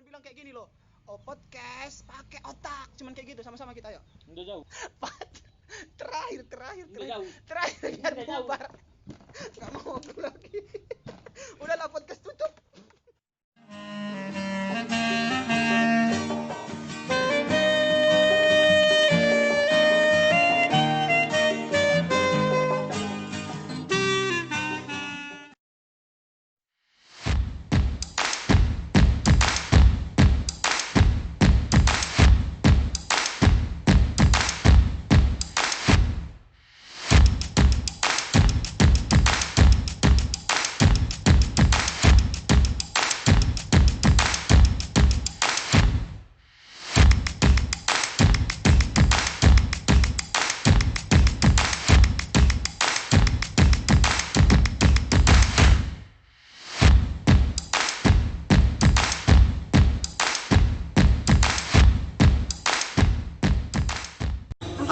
cuman bilang kayak gini loh. Oh, podcast pakai otak. Cuman kayak gitu, sama-sama kita yuk. Udah jauh. Terakhir Udah jauh. biar Udah jauh. bubar. Enggak mau lagi. Udahlah, podcast tutup.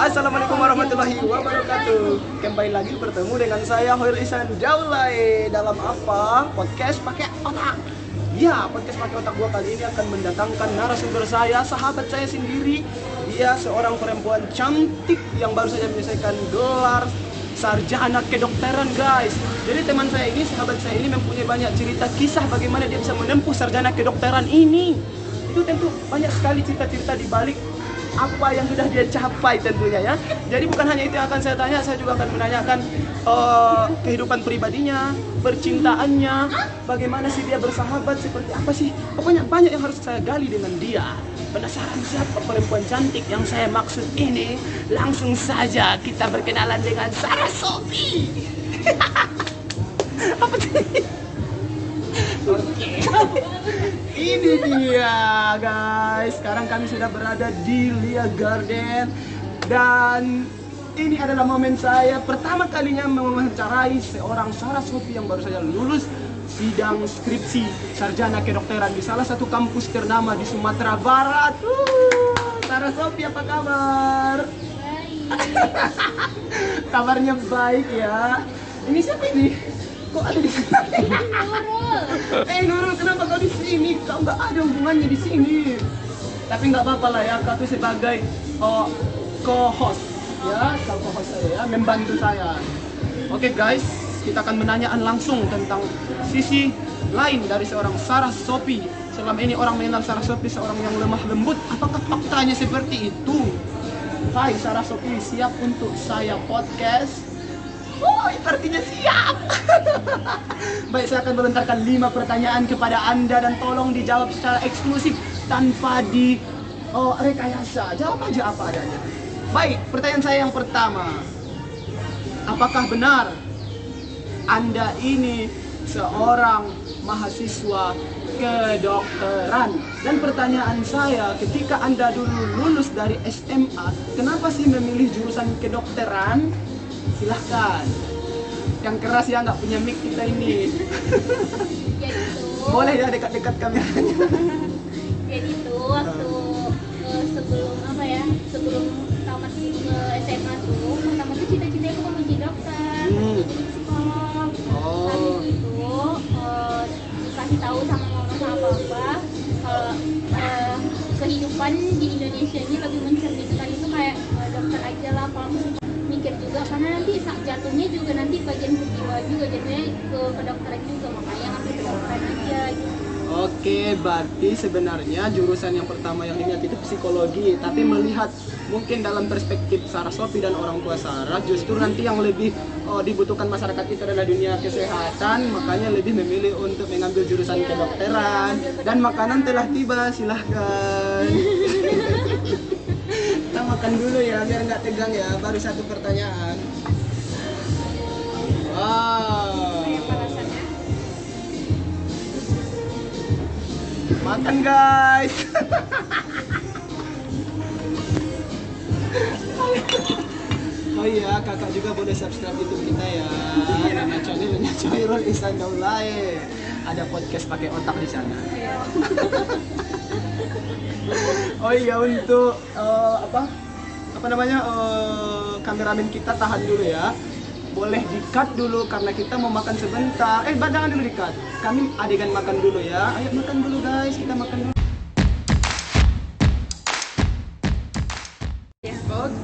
Assalamualaikum warahmatullahi wabarakatuh. Kembali lagi bertemu dengan saya Hoir Ihsan Daulay dalam apa? Podcast pakai otak. Ya, podcast pakai otak gua kali ini akan mendatangkan narasumber saya, sahabat saya sendiri. Dia seorang perempuan cantik yang baru saja menyelesaikan gelar sarjana kedokteran, guys. Jadi teman saya ini, sahabat saya ini mempunyai banyak cerita kisah bagaimana dia bisa menempuh sarjana kedokteran ini. Itu tentu banyak sekali cerita-cerita di balik apa yang sudah dia capai tentunya ya. Jadi bukan hanya itu yang akan saya tanya, saya juga akan menanyakan kehidupan pribadinya, percintaannya, bagaimana sih dia bersahabat, seperti apa sih. Pokoknya banyak yang harus saya gali dengan dia. Penasaran siapa perempuan cantik yang saya maksud ini? Langsung saja kita berkenalan dengan Sarah Sophie. Apa sih? Oke. Ini dia, guys. Sekarang kami sudah berada di Lia Garden dan ini adalah momen saya pertama kalinya mewawancarai seorang Sarah Sophie yang baru saja lulus sidang skripsi sarjana kedokteran di salah satu kampus ternama di Sumatera Barat. Sarah Sophie, apa kabar? Baik. Kabarnya baik ya. Ini siapa ini? Kok ada di sini? Nurul, kenapa kau di sini? Kau nggak ada hubungannya di sini. Tapi nggak apa-apa lah ya, kau tuh sebagai co-host ya, kau co-host saya ya, membantu saya. Oke guys, kita akan menanyaan langsung tentang sisi lain dari seorang Sarah Sophie. Selama ini orang mengenal Sarah Sophie seorang yang lemah lembut. Apakah faktanya seperti itu? Hai Sarah Sophie, siap untuk saya podcast? Oh, itu artinya siap. Baik, saya akan melontarkan 5 pertanyaan kepada Anda dan tolong dijawab secara eksklusif tanpa di rekayasa. Jawab aja apa adanya. Baik, pertanyaan saya yang pertama. Apakah benar Anda ini seorang mahasiswa kedokteran? Dan pertanyaan saya, ketika Anda dulu lulus dari SMA, kenapa sih memilih jurusan kedokteran? Silahkan. Yang keras ya, nggak punya mic kita ini. Jadi tuh, Boleh ya dekat-dekat kameranya. jadi tuh waktu sebelum tamat SMA tuh, pertama tuh cita-cita aku mau jadi dokter, jadi psikolog. Tapi itu dikasih tahu sama mama sama papa kalau kehidupan di Indonesia ini lebih mencerminkan itu kayak dokter aja lah. Kalau aku mikir juga karena nanti jatuhnya juga nanti bagian jiwa juga jadinya ke kedokteran juga, makanya ngambil kedokteran aja gitu. Oke, berarti sebenarnya jurusan yang pertama yang dilihat itu psikologi. Tapi melihat mungkin dalam perspektif Sarah Sophie dan orang tua Sarah, justru nanti yang lebih dibutuhkan masyarakat itu adalah dunia kesehatan. Makanya lebih memilih untuk mengambil jurusan kedokteran. Dan makanan telah tiba, silahkan. Kita makan dulu ya, biar nggak tegang ya. Baru 1 pertanyaan. Wow. Makan guys. Oh iya, kakak juga boleh subscribe YouTube kita ya. Nama channelnya Hoirul Ihsan Daulay. Ada podcast pakai otak di sana. Oh iya, untuk apa namanya kameramen kita tahan dulu ya. Boleh di-cut dulu karena kita mau makan sebentar. Jangan dulu di-cut. Kami adegan makan dulu ya. Ayo makan dulu guys, kita makan dulu.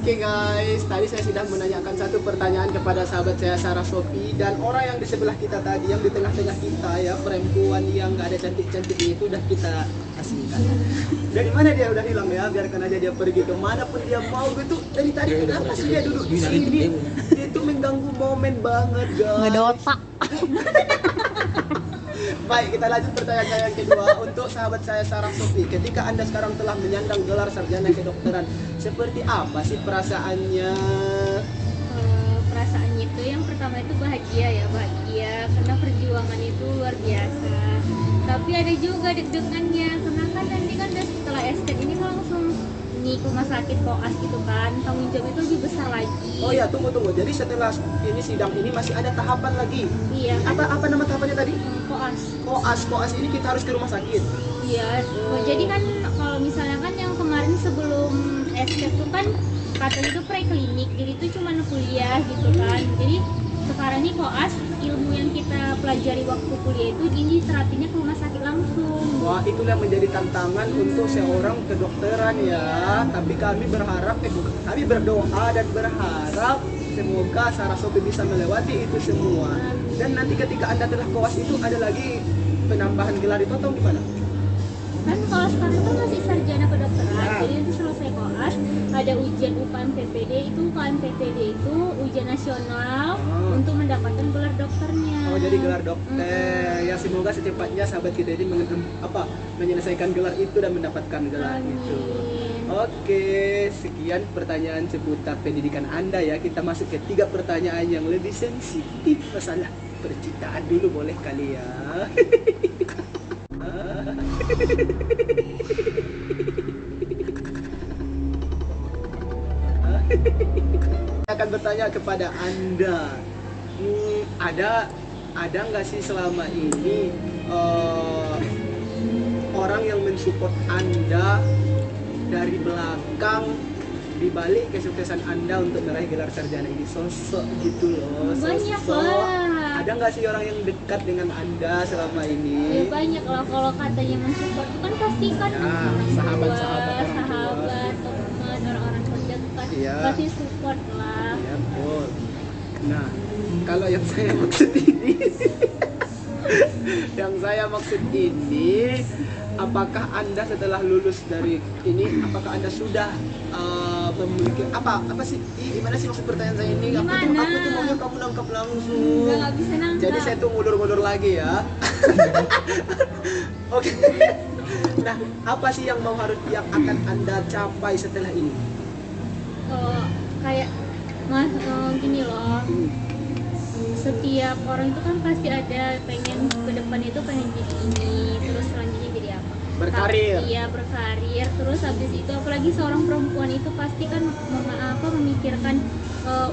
Oke guys, tadi saya sudah menanyakan satu pertanyaan kepada sahabat saya Sarah Sophie, dan orang yang di sebelah kita tadi, yang di tengah-tengah kita ya, perempuan yang nggak ada cantik-cantiknya itu udah kita asingkan. Dari mana dia udah hilang ya? Biarkan aja dia pergi kemanapun dia mau gitu. Dari tadi kenapa sih dia duduk di sini? Dia itu mengganggu momen banget guys. Ngedota. Baik, kita lanjut pertanyaan saya yang kedua untuk sahabat saya Sarah Sophie. Ketika Anda sekarang telah menyandang gelar sarjana kedokteran, seperti apa sih perasaannya? Perasaannya itu yang pertama itu bahagia ya, bahagia karena perjuangan itu luar biasa. Tapi ada juga deg-degannya karena kan nanti kan setelah STEM ini kan langsung nih ke rumah sakit koas gitu kan, tanggung jawab itu lebih besar lagi. Oh ya, tunggu. Jadi setelah ini sidang ini masih ada tahapan lagi. Iya. Apa nama tahapannya tadi? Koas. Koas ini kita harus ke rumah sakit. Iya. Jadi kan kalau misalnya kan yang kemarin sebelum STEM itu kan katanya itu preklinik, jadi itu cuma kuliah gitu kan. Jadi sekarang ini koas, ilmu yang kita pelajari waktu kuliah itu ini terapinya ke rumah sakit langsung. Wah, itulah yang menjadi tantangan untuk seorang kedokteran ya. Tapi kami berharap, kami berdoa dan berharap semoga Sarah Sophie bisa melewati itu semua. Dan nanti ketika Anda telah koas itu ada lagi penambahan gelar itu atau gimana? Kan kalau sekarang itu masih sarjana kedokteran, jadi itu selesai koas ada ujian UKM PPD, itu UKM PPD itu ujian nasional untuk mendapatkan gelar dokternya. Oh, jadi gelar dokter. Ya semoga secepatnya sahabat kita ini menyelesaikan gelar itu dan mendapatkan gelar itu. Oke, sekian pertanyaan seputar pendidikan Anda ya. Kita masuk ke 3 pertanyaan yang lebih sensitif masalah percintaan dulu, boleh kali ya? Saya akan bertanya kepada Anda, ada nggak sih selama ini orang yang mensupport Anda dari belakang di balik kesuksesan Anda untuk meraih gelar sarjana ini? Sosok gitu loh, Banyak sosok. lah. Ada nggak sih orang yang dekat dengan Anda selama ini? Ya banyak lah, kalau katanya mensupport itu kan pasti kan Ya, orang sahabat-sahabat, tua, orang tua. sahabat, teman, orang-orang terdekat Iya. pasti support lah. Ya, betul. Nah, kalau yang saya maksud ini yang saya maksud ini, apakah Anda setelah lulus dari ini, apakah Anda sudah memiliki apa sih? Gimana sih maksud pertanyaan saya ini? Aku tuh maunya kamu nangkap langsung. Nggak bisa nangkap. Jadi saya tuh ngulur-ngulur lagi ya. Oke. Nah, apa sih yang akan Anda capai setelah ini? Kayak mas gini loh, setiap orang itu kan pasti ada pengen ke depan itu pengen jadi ini, terus selanjutnya jadi apa? Berkarir. Iya, berkarir. Terus habis itu apalagi seorang perempuan itu pasti kan memikirkan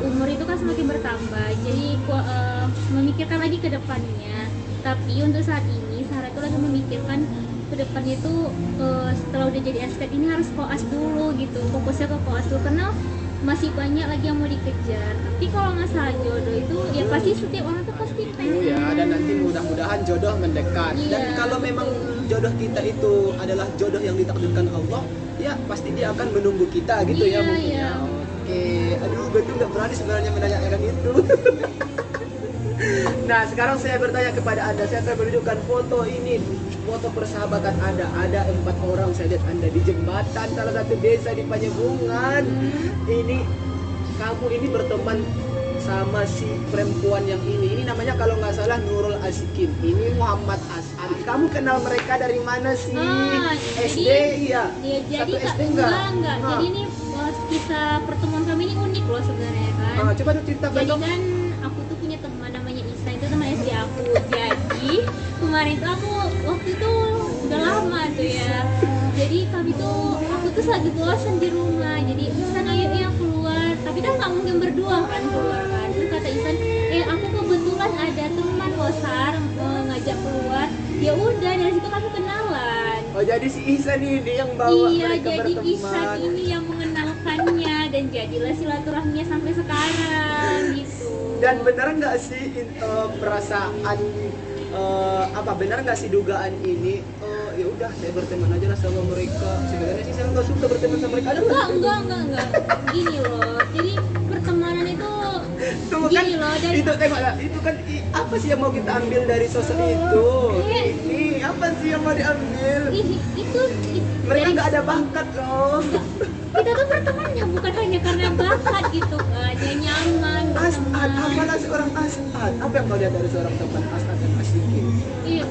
umur itu kan semakin bertambah. Jadi memikirkan lagi ke depannya. Tapi untuk saat ini Sarah itu lagi memikirkan ke depannya itu setelah udah jadi estet ini harus koas dulu gitu. Fokusnya ke koas dulu karena masih banyak lagi yang mau dikejar. Tapi kalau masalah jodoh itu ya pasti setiap orang tuh pasti pengen. Ya, dan nanti mudah-mudahan jodoh mendekat. Iya. Dan kalau memang jodoh kita itu adalah jodoh yang ditakdirkan Allah, ya pasti dia akan menunggu kita gitu ya Iya, mungkin iya. ya. Oke, aduh Bedu nggak berani sebenarnya menanyakan itu. Nah, sekarang saya bertanya kepada Anda, saya akan menunjukkan foto ini, foto persahabatan Anda. Ada 4 orang saya lihat Anda di jembatan salah satu desa di Panyebungan. Ini kamu ini berteman sama si perempuan yang ini namanya kalau nggak salah Nurul Asikin, ini Muhammad As'ad. Kamu kenal mereka dari mana sih? SD ya? Iya, jadi Satu SD enggak. enggak? Jadi ini kisah pertemuan kami ini unik loh sebenarnya kan. Coba tuh ceritakan Jadi dong. kan aku tuh punya teman namanya Isa, itu teman SD aku. Jadi kemarin tuh aku waktu itu udah lama tuh ya. Jadi aku tuh lagi bosan di rumah. Jadi Isan ayo ya keluar. Tapi kan nggak mungkin berdua kan keluar kan. Terus kata Isan, aku kebetulan ada teman loh Sar ngajak keluar. Ya udah dari situ kami kenalan. Oh, jadi si Ihsan ini yang bawa Iya, mereka jadi berteman. Ihsan ini yang mengenalkannya dan jadilah silaturahminya sampai sekarang gitu. Dan benar nggak sih perasaan benar nggak sih dugaan ini ya udah saya berteman aja lah sama mereka. Sebenarnya sih saya nggak suka berteman sama mereka. Ada Enggak. Gini loh. Jadi pertemanan itu Tunggu kan, gini loh dari itu tengok lah, itu kan apa sih yang mau kita ambil dari sosok itu? Ini apa sih yang mau diambil? itu Mereka dari nggak ada bakat loh. kita tuh bertemannya bukan hanya karena bakat gitu kan, dia nyaman Asad, berteman. apalah seorang Asad? Apa yang kau lihat dari seorang teman Asad dan Asikin? Iya,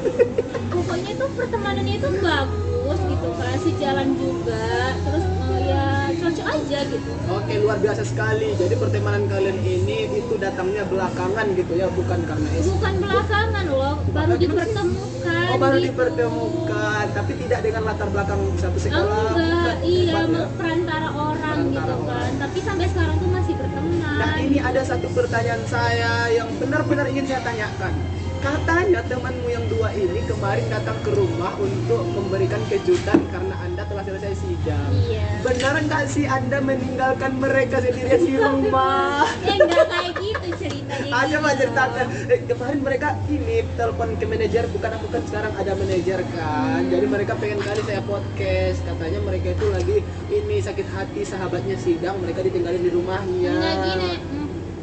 pokoknya itu pertemanannya itu bagus gitu kan, sejalan juga, terus ya cocok aja gitu. Oke, luar biasa sekali. Jadi pertemanan kalian ini itu datangnya belakangan gitu ya, bukan karena Bukan belakangan loh, baru dipertemukan. Oh, baru gitu. dipertemukan, tapi tidak dengan latar belakang satu sekolah. Enggak, iya, Tempat ya. perantara orang gitu Perantara kan. orang. Tapi sampai sekarang tuh masih berteman. Nah, ini ada satu pertanyaan saya yang benar-benar ingin saya tanyakan. Katanya temanmu yang dua ini kemarin datang ke rumah untuk memberikan kejutan karena Anda telah selesai sidang. Iya. Benar nggak sih Anda meninggalkan mereka sendirian di rumah? Enggak kayak gitu ceritanya. Aja gitu. mah ceritakan. Kemarin mereka ini telepon ke manajer, bukan aku kan sekarang ada manajer kan. Jadi mereka pengen kali saya podcast. Katanya mereka itu lagi ini sakit hati sahabatnya sidang, mereka ditinggalin di rumahnya. Enggak gini.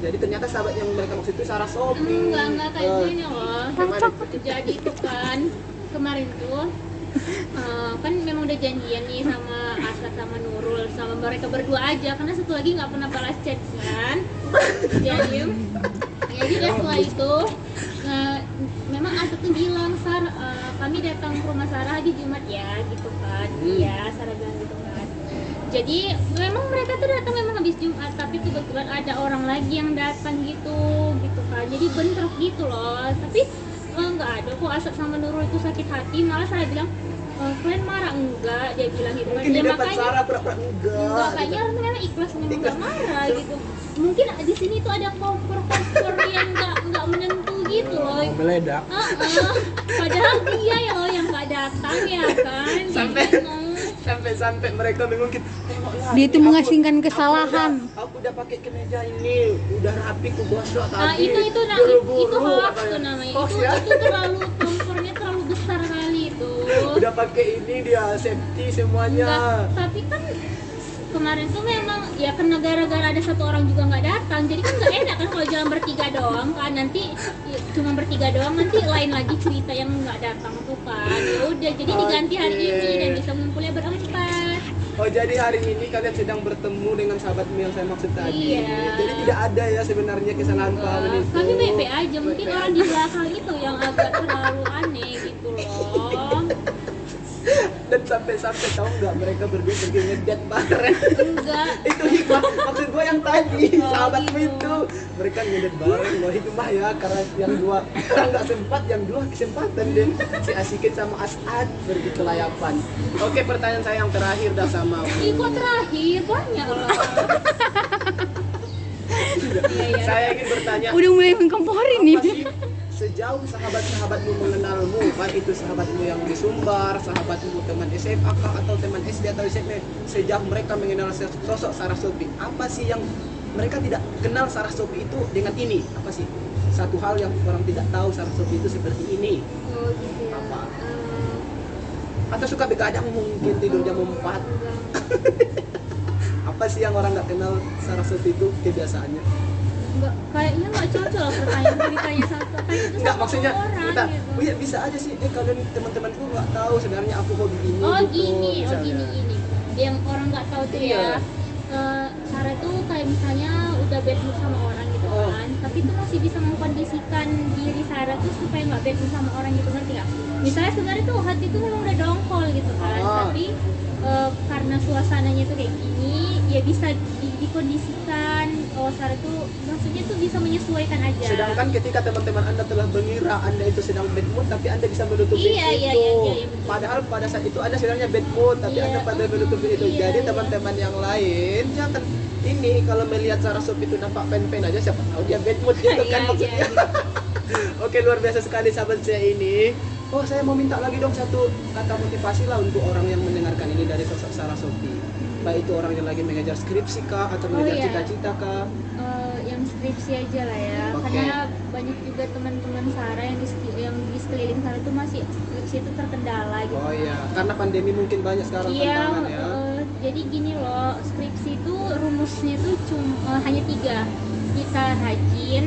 Jadi ternyata sahabat yang mereka maksud itu Sarah Sophie. Enggak kayak gini loh. Gimana? Jadi itu kan kemarin tuh kan memang udah janjian nih sama Asad sama Nurul, sama mereka berdua aja karena satu lagi nggak pernah balas chat kan. Jadi udah setelah itu memang Asad tuh bilang kami datang ke rumah Sarah di Jumat ya gitu kan. Iya, Sarah bilang gitu kan. Jadi memang mereka tuh datang memang habis Jumat, tapi kebetulan ada orang lagi yang datang gitu kan. Jadi bentrok gitu loh. Tapi nggak ada kok Asad sama Nurul itu sakit hati. Malah saya bilang kalian marah enggak? Dia bilang gitu kan. Mungkin Ya dia dapat makanya Sarah pura-pura enggak. kayaknya orang memang ikhlas memang Ikhlas. nggak marah gitu. Mungkin di sini tuh ada kompor yang nggak menentu gitu loh. Meledak. Padahal dia ya loh yang nggak datang ya kan. Sampai mereka bingung gitu. Tengoklah, Dia itu ini mengasingkan aku kesalahan. Aku udah pakai kemeja ini, udah rapi ku gosok tadi. Itu Buru-buru, hoax katanya. tuh namanya. Hoax Itu ya? itu terlalu kompornya terlalu besar kali itu. Udah pakai ini dia safety semuanya. Enggak, tapi kan kemarin tuh memang ya karena gara-gara ada satu orang juga nggak datang, jadi kan nggak enak kan kalau jalan bertiga doang kan, nanti ya, cuma bertiga doang, nanti lain lagi cerita yang nggak datang tuh kan. Ya udah, jadi diganti hari Oke. ini dan bisa ngumpulnya berempat. Oh, jadi hari ini kalian sedang bertemu dengan sahabatmu yang saya maksud tadi. Iya. Jadi tidak ada ya sebenarnya kesalahan pahaman itu. Kami baik-baik aja, mungkin Baik-baik orang di belakang itu yang agak terlalu aneh gitu loh. Dan sampai tahu nggak mereka berdua pergi ngedet bareng. Enggak. Itu hikmah maksud gue yang tadi Oh, sahabatmu gitu. itu mereka ngedet bareng. Wah itu mah ya karena yang dua nggak sempat, yang dua kesempatan deh si Asikin sama Asad pergi ke layapan. Oke, pertanyaan saya yang terakhir dah sama Ih, kok terakhir banyak loh. Iya. saya ingin bertanya Udah mulai mengkomporin nih. apa sih sejauh sahabat-sahabatmu mengenalmu, kan itu sahabatmu yang di Sumbar, sahabatmu teman SMA kah, atau teman SD atau SMP, sejauh mereka mengenal sosok Sarah Sophie, apa sih yang mereka tidak kenal Sarah Sophie itu dengan ini? Apa sih satu hal yang orang tidak tahu Sarah Sophie itu seperti ini? Oh gitu ya. Apa? Atau suka begadang mungkin tidur jam 4? Apa sih yang orang nggak kenal Sarah Sophie itu kebiasaannya? Enggak, kayaknya nggak cocok lah pertanyaan ditanya satu tanya itu Enggak, sama maksudnya orang kita, gitu. oh ya bisa aja sih, kalian teman-temanku nggak tahu sebenarnya aku hobi ini Oh gitu, gini, misalnya. yang orang nggak tahu tuh Iya. ya. Sarah tuh kayak misalnya udah bad mood sama orang gitu Oh. kan, tapi tuh masih bisa mengkondisikan diri Sarah tuh supaya nggak bad mood sama orang gitu, ngerti nggak? Misalnya sebenarnya tuh hati tuh memang udah dongkol gitu kan, Oh. tapi karena suasananya tuh kayak gini, ya bisa dikondisikan. Sarah tuh maksudnya tuh bisa menyesuaikan aja. Sedangkan ketika teman-teman Anda telah mengira Anda itu sedang bad mood, tapi Anda bisa menutupi Iya, itu. iya, betul. Padahal pada saat itu Anda sebenarnya bad mood, tapi Iya, Anda pada menutupi itu. iya, Jadi iya. teman-teman yang lain jangan ini kalau melihat Sarah Sophie itu nampak pen-pen aja, siapa tahu dia bad mood gitu kan Iya, maksudnya. iya. Oke, luar biasa sekali sahabat saya ini. Oh, saya mau minta lagi dong satu kata motivasi lah untuk orang yang mendengarkan ini dari sosok Sarah Sophie. Baik itu orang yang lagi mengejar skripsi kah atau mengejar iya. cita-cita kah? Yang skripsi aja lah ya, Oke. karena banyak juga teman-teman Sarah yang di sekeliling Sarah itu masih skripsi itu terkendala gitu. Oh iya, karena pandemi mungkin banyak sekarang Iya, tantangan ya. jadi gini loh, skripsi itu rumusnya itu cuma hanya 3. Kita rajin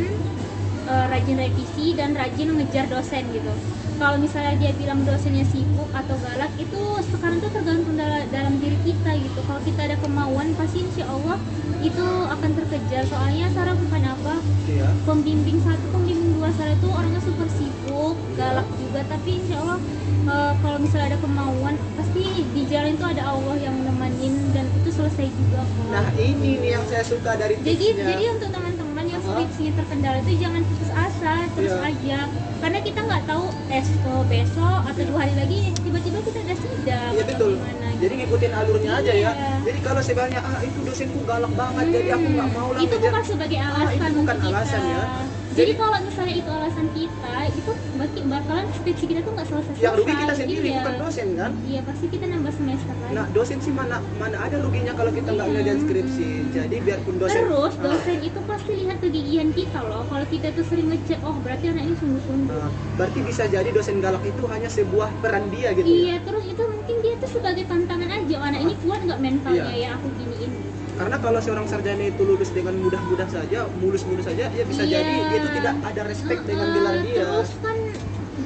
revisi dan rajin ngejar dosen gitu. Kalau misalnya dia bilang dosennya sibuk atau galak, itu sekarang tuh tergantung dalam diri kita gitu. Kalau kita ada kemauan, pasti insya Allah itu akan terkejar. Soalnya Sarah bukan apa, Iya. pembimbing 1, pembimbing 2 Sarah itu orangnya super sibuk, galak juga. Tapi insya Allah kalau misalnya ada kemauan, pasti di jalan itu ada Allah yang nemenin dan itu selesai juga kok. Nah ini nih yang saya suka dari tipsnya. Jadi untuk teman-teman yang skripsinya terkendala itu jangan putus asa, terus Iya. aja. Karena kita nggak tahu besok atau 2 hari lagi tiba-tiba kita udah sidang Iya atau betul. gimana. Jadi ngikutin alurnya aja ya. Iya. Jadi kalau sebenarnya itu dosenku galak banget, jadi aku nggak mau lah Itu ngejar. bukan sebagai alasan itu bukan untuk kita. alasan ya. Jadi Jadi- kalau misalnya itu alasan kita, itu bakalan skripsi kita tuh nggak selesai-selesai. Yang rugi kita sendiri, Iya. bukan dosen kan? Iya, pasti kita nambah semester lagi. Nah dosen sih mana ada ruginya kalau kita nggak Iya. ngerjain skripsi. Jadi biarpun dosen. Terus Ah. dosen itu pasti lihat kegigihan kita loh. Kalau kita tuh sering ngecek, oh berarti anak ini sungguh-sungguh. Nah, berarti bisa jadi dosen galak itu hanya sebuah peran dia gitu ya. Iya, terus itu mungkin dia tuh sebagai tantangan aja. Oh, anak ini kuat nggak mentalnya Iya. ya aku giniin. Karena kalau seorang sarjana itu lulus dengan mudah-mudah saja, mulus-mulus saja, ya bisa Iya. jadi dia itu tidak ada respect dengan gelar dia. Terus kan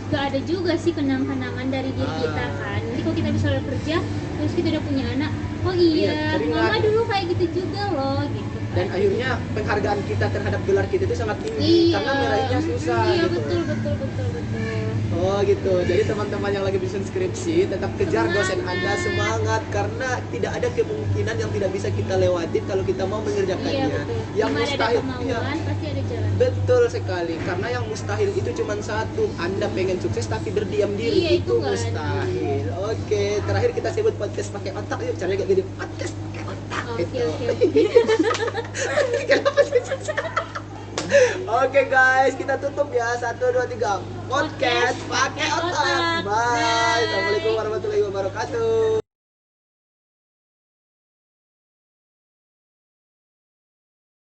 nggak ada juga sih kenang-kenangan dari diri kita kan. Nanti kalau kita bisa kerja, terus kita udah punya anak, oh Iya, iya, teringat. mama dulu kayak gitu juga loh, gitu. Dan akhirnya penghargaan kita terhadap gelar kita itu sangat tinggi Iya. karena meraihnya susah Iya, gitu. betul. Oh gitu. Jadi teman-teman yang lagi bikin skripsi tetap kejar dosen Semangat. Anda, semangat karena tidak ada kemungkinan yang tidak bisa kita lewati kalau kita mau mengerjakannya. Iya, betul. Yang Cuma ada mustahil kemauan, iya. pasti ada jalan. Betul sekali, karena yang mustahil itu cuma satu. Anda pengen sukses tapi berdiam diri, Iya, itu nggak ada. mustahil. Oke, terakhir kita sebut podcast pakai otak. Yuk, caranya kayak gini, podcast pakai otak. Oke. Kenapa sih susah? Oke guys, kita tutup ya. 1, 2, 3. Podcast pakai otak. Bye. Assalamualaikum warahmatullahi wabarakatuh.